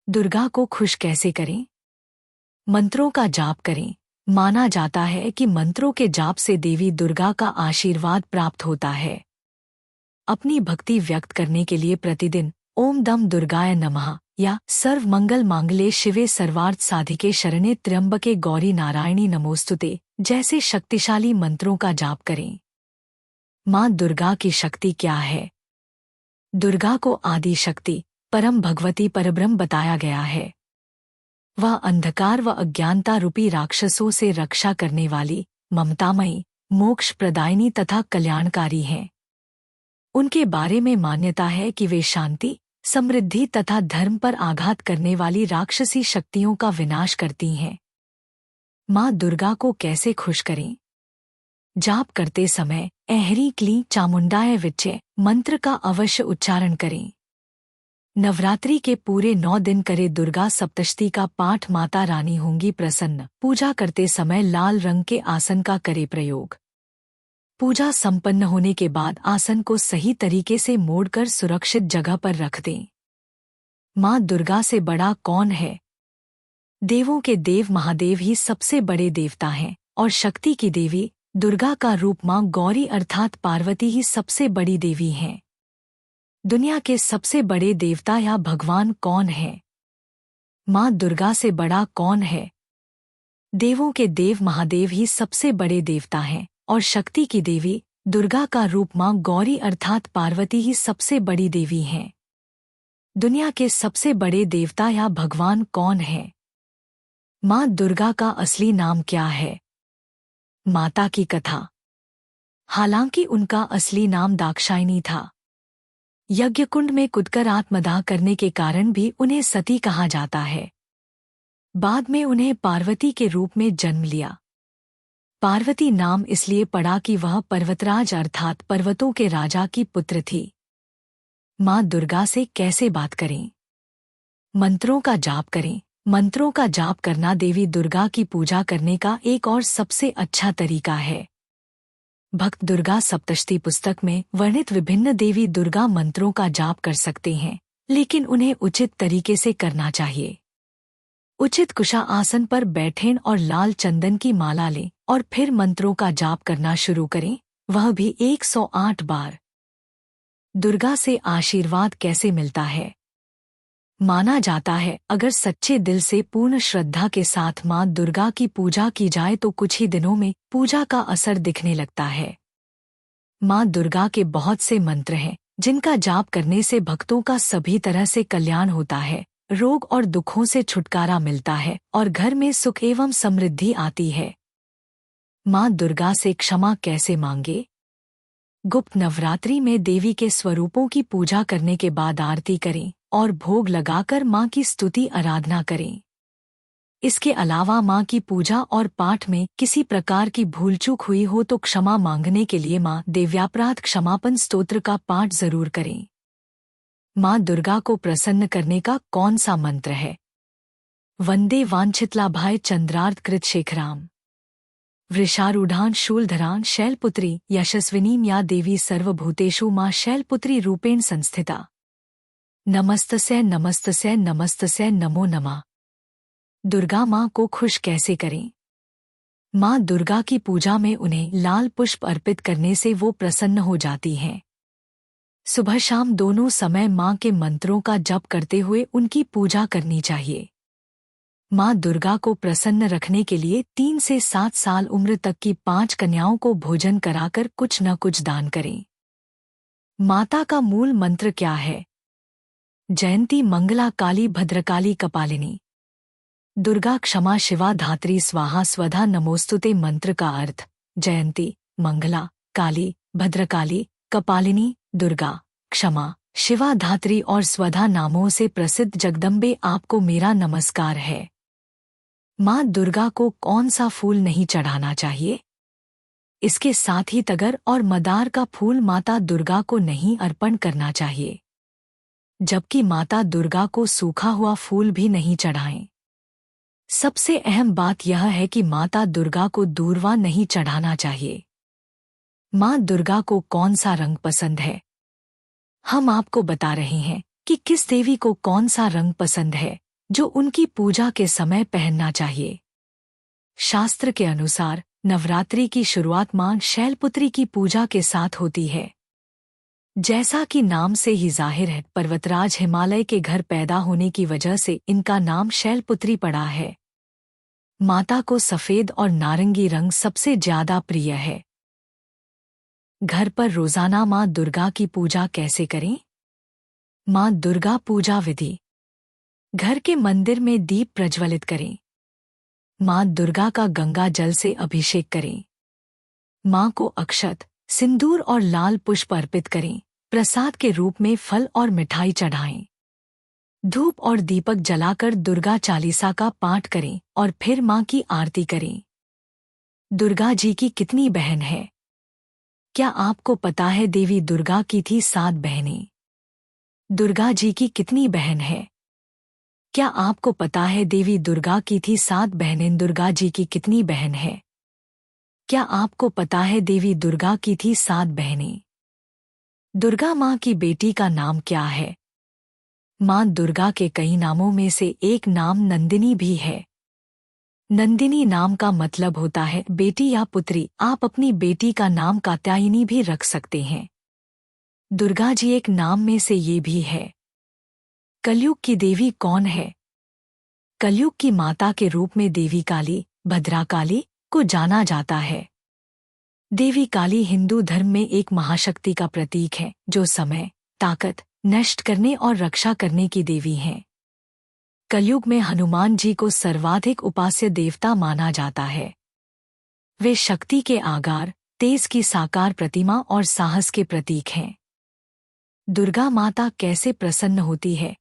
दुर्गा को खुश कैसे करें? मंत्रों का जाप करें। माना जाता है कि मंत्रों के जाप से देवी दुर्गा का आशीर्वाद प्राप्त होता है। अपनी भक्ति व्यक्त करने के लिए प्रतिदिन ओम दम दुर्गाय नमः या सर्व मंगल मांगले शिवे सर्वार्थ साधिके शरणे त्र्यंबके गौरी नारायणी नमोस्तुते जैसे शक्तिशाली मंत्रों का जाप करें। माँ दुर्गा की शक्ति क्या है? दुर्गा को आदि शक्ति, परम भगवती परब्रह्म बताया गया है। वह अंधकार व अज्ञानता रूपी राक्षसों से रक्षा करने वाली, ममतामयी, मोक्ष प्रदायिनी तथा कल्याणकारी हैं। उनके बारे में मान्यता है कि वे शांति, समृद्धि तथा धर्म पर आघात करने वाली राक्षसी शक्तियों का विनाश करती हैं। माँ दुर्गा को कैसे खुश करें? जाप करते समय ऐहरी क्लीं चामुंडाय विच्चे मंत्र का अवश्य उच्चारण करें। नवरात्रि के पूरे 9 दिन करे दुर्गा सप्तशती का पाठ। माता रानी होंगी प्रसन्न। पूजा करते समय लाल रंग के आसन का करे प्रयोग। पूजा संपन्न होने के बाद आसन को सही तरीके से मोड़कर सुरक्षित जगह पर रख दें। माँ दुर्गा से बड़ा कौन है? देवों के देव महादेव ही सबसे बड़े देवता हैं और शक्ति की देवी दुर्गा का रूप माँ गौरी अर्थात पार्वती ही सबसे बड़ी देवी हैं। दुनिया के सबसे बड़े देवता या भगवान कौन है? माँ दुर्गा से बड़ा कौन है? देवों के देव महादेव ही सबसे बड़े देवता हैं और शक्ति की देवी दुर्गा का रूप माँ गौरी अर्थात पार्वती ही सबसे बड़ी देवी हैं। दुनिया के सबसे बड़े देवता या भगवान कौन है? माँ दुर्गा का असली नाम क्या है? माता की कथा। हालांकि उनका असली नाम दाक्षायणी था। यज्ञकुंड में कूदकर आत्मदाह करने के कारण भी उन्हें सती कहा जाता है। बाद में उन्हें पार्वती के रूप में जन्म लिया। पार्वती नाम इसलिए पड़ा कि वह पर्वतराज अर्थात पर्वतों के राजा की पुत्र थी। माँ दुर्गा से कैसे बात करें? मंत्रों का जाप करें। मंत्रों का जाप करना देवी दुर्गा की पूजा करने का एक और सबसे अच्छा तरीका है। भक्त दुर्गा सप्तशती पुस्तक में वर्णित विभिन्न देवी दुर्गा मंत्रों का जाप कर सकते हैं, लेकिन उन्हें उचित तरीके से करना चाहिए। उचित कुशा आसन पर बैठें और लाल चंदन की माला लें और फिर मंत्रों का जाप करना शुरू करें, वह भी 108 बार। दुर्गा से आशीर्वाद कैसे मिलता है? माना जाता है अगर सच्चे दिल से पूर्ण श्रद्धा के साथ माँ दुर्गा की पूजा की जाए तो कुछ ही दिनों में पूजा का असर दिखने लगता है। माँ दुर्गा के बहुत से मंत्र हैं जिनका जाप करने से भक्तों का सभी तरह से कल्याण होता है, रोग और दुखों से छुटकारा मिलता है और घर में सुख एवं समृद्धि आती है। माँ दुर्गा से क्षमा कैसे मांगे? गुप्त नवरात्रि में देवी के स्वरूपों की पूजा करने के बाद आरती करें और भोग लगाकर माँ की स्तुति आराधना करें। इसके अलावा माँ की पूजा और पाठ में किसी प्रकार की भूल चूक हुई हो तो क्षमा मांगने के लिए माँ देव्यापराध क्षमापन स्तोत्र का पाठ जरूर करें। माँ दुर्गा को प्रसन्न करने का कौन सा मंत्र है? वंदे वांछितलाभाय चंद्रार्थ कृत शेखराम वृषारूढ़ान शूलधरान शैलपुत्री यशस्विनीं या देवी सर्वभूतेषु माँ शैलपुत्री रूपेण संस्थिता। नमस्तस्यै नमस्तस्यै नमस्तस्यै नमो नमः। दुर्गा माँ को खुश कैसे करें? माँ दुर्गा की पूजा में उन्हें लाल पुष्प अर्पित करने से वो प्रसन्न हो जाती हैं। सुबह शाम दोनों समय माँ के मंत्रों का जप करते हुए उनकी पूजा करनी चाहिए। माँ दुर्गा को प्रसन्न रखने के लिए 3 से 7 साल उम्र तक की 5 कन्याओं को भोजन कराकर कुछ न कुछ दान करें। माता का मूल मंत्र क्या है? जयंती मंगला काली भद्रकाली कपालिनी। दुर्गा क्षमा शिवा धात्री स्वाहा स्वधा नमोस्तुते मंत्र का अर्थ जयंती, मंगला, काली, भद्रकाली, कपालिनी, दुर्गा, क्षमा, शिवा धात्री और स्वधा नामों से प्रसिद्ध जगदम्बे आपको मेरा नमस्कार है। माँ दुर्गा को कौन सा फूल नहीं चढ़ाना चाहिए? इसके साथ ही तगर और मदार का फूल माता दुर्गा को नहीं अर्पण करना चाहिए, जबकि माता दुर्गा को सूखा हुआ फूल भी नहीं चढ़ाएं। सबसे अहम बात यह है कि माता दुर्गा को दूर्वा नहीं चढ़ाना चाहिए। माँ दुर्गा को कौन सा रंग पसंद है? हम आपको बता रहे हैं कि किस देवी को कौन सा रंग पसंद है। जो उनकी पूजा के समय पहनना चाहिए। शास्त्र के अनुसार नवरात्रि की शुरुआत मां शैलपुत्री की पूजा के साथ होती है। जैसा कि नाम से ही जाहिर है, पर्वतराज हिमालय के घर पैदा होने की वजह से इनका नाम शैलपुत्री पड़ा है। माता को सफेद और नारंगी रंग सबसे ज्यादा प्रिय है। घर पर रोजाना मां दुर्गा की पूजा कैसे करें? मां दुर्गा पूजा विधि। घर के मंदिर में दीप प्रज्वलित करें। मां दुर्गा का गंगा जल से अभिषेक करें। मां को अक्षत, सिंदूर और लाल पुष्प अर्पित करें। प्रसाद के रूप में फल और मिठाई चढ़ाएं। धूप और दीपक जलाकर दुर्गा चालीसा का पाठ करें और फिर मां की आरती करें। दुर्गा जी की कितनी बहन है? क्या आपको पता है देवी दुर्गा की थी 7 बहनें? दुर्गा जी की कितनी बहन है? क्या आपको पता है देवी दुर्गा की थी 7 बहनें? दुर्गा जी की कितनी बहन है? क्या आपको पता है देवी दुर्गा की थी 7 बहनें? दुर्गा माँ की बेटी का नाम क्या है? माँ दुर्गा के कई नामों में से एक नाम नंदिनी भी है। नंदिनी नाम का मतलब होता है बेटी या पुत्री। आप अपनी बेटी का नाम कात्यायनी भी रख सकते हैं। दुर्गा जी एक नाम में से ये भी है। कलयुग की देवी कौन है? कलयुग की माता के रूप में देवी काली, भद्राकाली को जाना जाता है। देवी काली हिंदू धर्म में एक महाशक्ति का प्रतीक है, जो समय, ताकत नष्ट करने और रक्षा करने की देवी हैं। कलयुग में हनुमान जी को सर्वाधिक उपास्य देवता माना जाता है। वे शक्ति के आगार, तेज की साकार प्रतिमा और साहस के प्रतीक हैं। दुर्गा माता कैसे प्रसन्न होती है?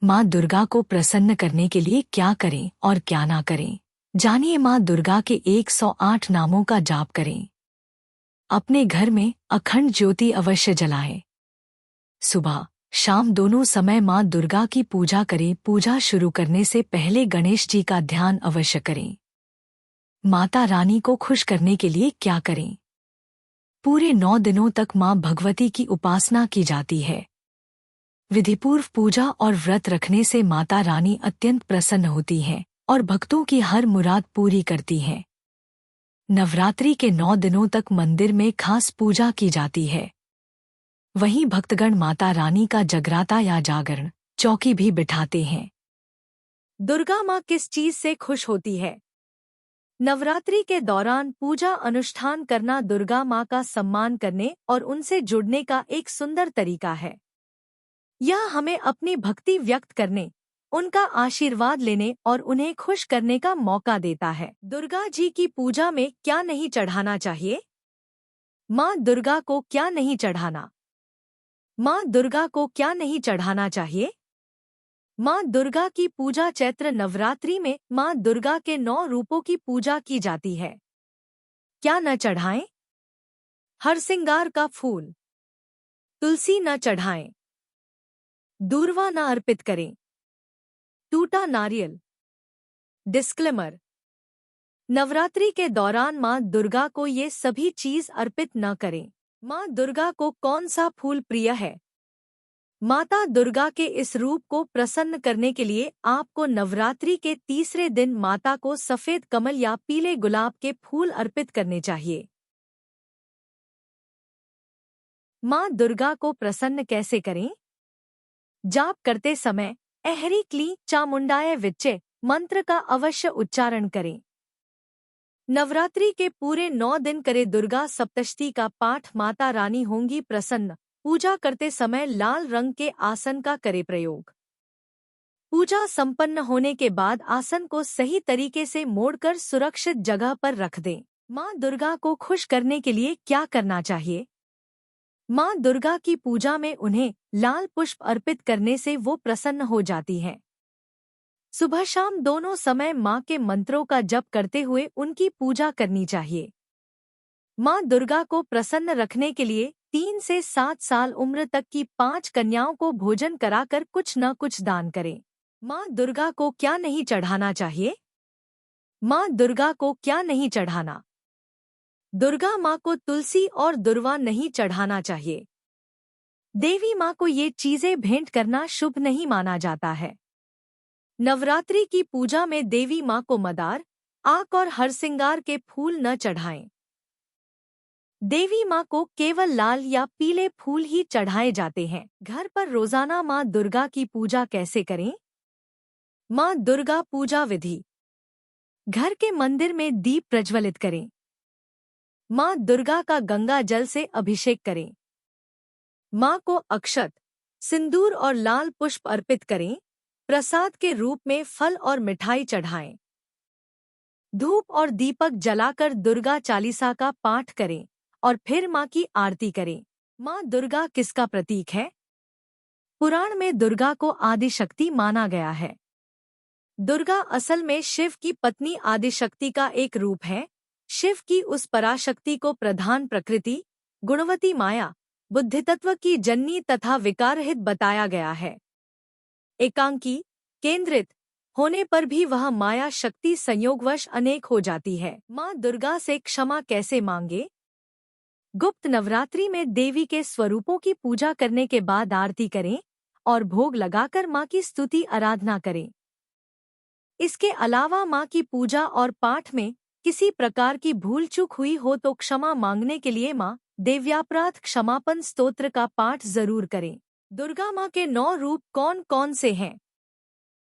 माँ दुर्गा को प्रसन्न करने के लिए क्या करें और क्या ना करें, जानिए। माँ दुर्गा के 108 नामों का जाप करें। अपने घर में अखंड ज्योति अवश्य जलाएं। सुबह शाम दोनों समय माँ दुर्गा की पूजा करें। पूजा शुरू करने से पहले गणेश जी का ध्यान अवश्य करें। माता रानी को खुश करने के लिए क्या करें? पूरे 9 दिनों तक माँ भगवती की उपासना की जाती है। विधिपूर्व पूजा और व्रत रखने से माता रानी अत्यंत प्रसन्न होती हैं और भक्तों की हर मुराद पूरी करती हैं। नवरात्रि के 9 दिनों तक मंदिर में खास पूजा की जाती है। वहीं भक्तगण माता रानी का जगराता या जागरण चौकी भी बिठाते हैं। दुर्गा माँ किस चीज से खुश होती है? नवरात्रि के दौरान पूजा अनुष्ठान करना दुर्गा माँ का सम्मान करने और उनसे जुड़ने का एक सुंदर तरीका है। यह हमें अपनी भक्ति व्यक्त करने, उनका आशीर्वाद लेने और उन्हें खुश करने का मौका देता है। दुर्गा जी की पूजा में क्या नहीं चढ़ाना चाहिए? माँ दुर्गा को क्या नहीं चढ़ाना? माँ दुर्गा को क्या नहीं चढ़ाना चाहिए? माँ दुर्गा की पूजा चैत्र नवरात्रि में माँ दुर्गा के 9 रूपों की पूजा की जाती है। क्या न चढ़ाएं? हरसिंगार का फूल, तुलसी न चढ़ाएं, दूर्वा न अर्पित करें, टूटा नारियल। डिस्क्लेमर: नवरात्रि के दौरान माँ दुर्गा को ये सभी चीज अर्पित न करें। माँ दुर्गा को कौन सा फूल प्रिय है? माता दुर्गा के इस रूप को प्रसन्न करने के लिए आपको नवरात्रि के तीसरे दिन माता को सफेद कमल या पीले गुलाब के फूल अर्पित करने चाहिए। माँ दुर्गा को प्रसन्न कैसे करें? जाप करते समय ऐहरी क्ली चामुंडाय विच्चे मंत्र का अवश्य उच्चारण करें। नवरात्रि के पूरे 9 दिन करे दुर्गा सप्तशती का पाठ। माता रानी होंगी प्रसन्न। पूजा करते समय लाल रंग के आसन का करे प्रयोग। पूजा संपन्न होने के बाद आसन को सही तरीके से मोड़कर सुरक्षित जगह पर रख दें। माँ दुर्गा को खुश करने के लिए क्या करना चाहिए? माँ दुर्गा की पूजा में उन्हें लाल पुष्प अर्पित करने से वो प्रसन्न हो जाती हैं। सुबह शाम दोनों समय माँ के मंत्रों का जप करते हुए उनकी पूजा करनी चाहिए। माँ दुर्गा को प्रसन्न रखने के लिए 3 से 7 साल उम्र तक की 5 कन्याओं को भोजन कराकर कुछ न कुछ दान करें। माँ दुर्गा को क्या नहीं चढ़ाना चाहिए? माँ दुर्गा को क्या नहीं चढ़ाना? दुर्गा माँ को तुलसी और दुर्वा नहीं चढ़ाना चाहिए। देवी माँ को ये चीजें भेंट करना शुभ नहीं माना जाता है। नवरात्रि की पूजा में देवी माँ को मदार, आक और हरसिंगार के फूल न चढ़ाएं। देवी माँ को केवल लाल या पीले फूल ही चढ़ाए जाते हैं। घर पर रोजाना माँ दुर्गा की पूजा कैसे करें? माँ दुर्गा पूजा विधि। घर के मंदिर में दीप प्रज्वलित करें। माँ दुर्गा का गंगा जल से अभिषेक करें। माँ को अक्षत, सिंदूर और लाल पुष्प अर्पित करें। प्रसाद के रूप में फल और मिठाई चढ़ाएं। धूप और दीपक जलाकर दुर्गा चालीसा का पाठ करें और फिर माँ की आरती करें। माँ दुर्गा किसका प्रतीक है? पुराण में दुर्गा को आदिशक्ति माना गया है। दुर्गा असल में शिव की पत्नी आदिशक्ति का एक रूप है। शिव की उस पराशक्ति को प्रधान प्रकृति, गुणवती माया, बुद्धितत्व की जननी तथा विकारहित बताया गया है। एकांकी, केंद्रित होने पर भी वह माया शक्ति संयोगवश अनेक हो जाती है। माँ दुर्गा से क्षमा कैसे मांगे? गुप्त नवरात्रि में देवी के स्वरूपों की पूजा करने के बाद आरती करें और भोग लगाकर माँ की स्तुति आराधना करें। इसके अलावा माँ की पूजा और पाठ में किसी प्रकार की भूल चूक हुई हो तो क्षमा मांगने के लिए माँ देव्यापराध क्षमापन स्तोत्र का पाठ जरूर करें। दुर्गा माँ के 9 रूप कौन कौन से हैं?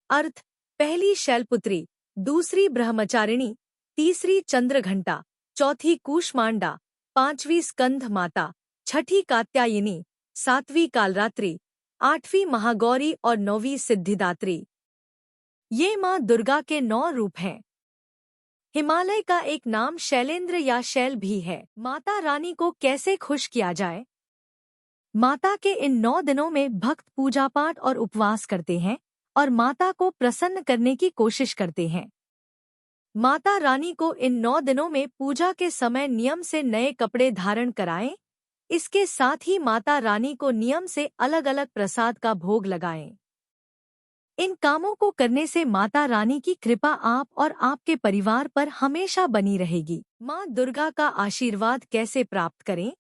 अर्थ: पहली शैलपुत्री, दूसरी ब्रह्मचारिणी, तीसरी चंद्रघंटा, चौथी कूष्मांडा, पांचवी स्कंध माता, छठी कात्यायनी, सातवीं कालरात्रि, आठवीं महागौरी और 9वीं सिद्धिदात्री। ये माँ दुर्गा के 9 रूप हैं। हिमालय का एक नाम शैलेंद्र या शैल भी है। माता रानी को कैसे खुश किया जाए? माता के इन 9 दिनों में भक्त पूजा पाठ और उपवास करते हैं और माता को प्रसन्न करने की कोशिश करते हैं। माता रानी को इन 9 दिनों में पूजा के समय नियम से नए कपड़े धारण कराएं। इसके साथ ही माता रानी को नियम से अलग अलग प्रसाद का भोग लगाएं। इन कामों को करने से माता रानी की कृपा आप और आपके परिवार पर हमेशा बनी रहेगी। माँ दुर्गा का आशीर्वाद कैसे प्राप्त करें?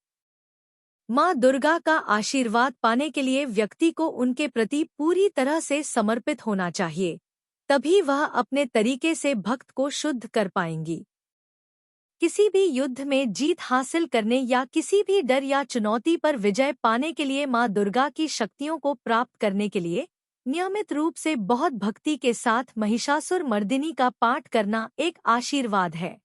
माँ दुर्गा का आशीर्वाद पाने के लिए व्यक्ति को उनके प्रति पूरी तरह से समर्पित होना चाहिए, तभी वह अपने तरीके से भक्त को शुद्ध कर पाएंगी। किसी भी युद्ध में जीत हासिल करने या किसी भी डर या चुनौती पर विजय पाने के लिए माँ दुर्गा की शक्तियों को प्राप्त करने के लिए नियमित रूप से बहुत भक्ति के साथ महिषासुर मर्दिनी का पाठ करना एक आशीर्वाद है।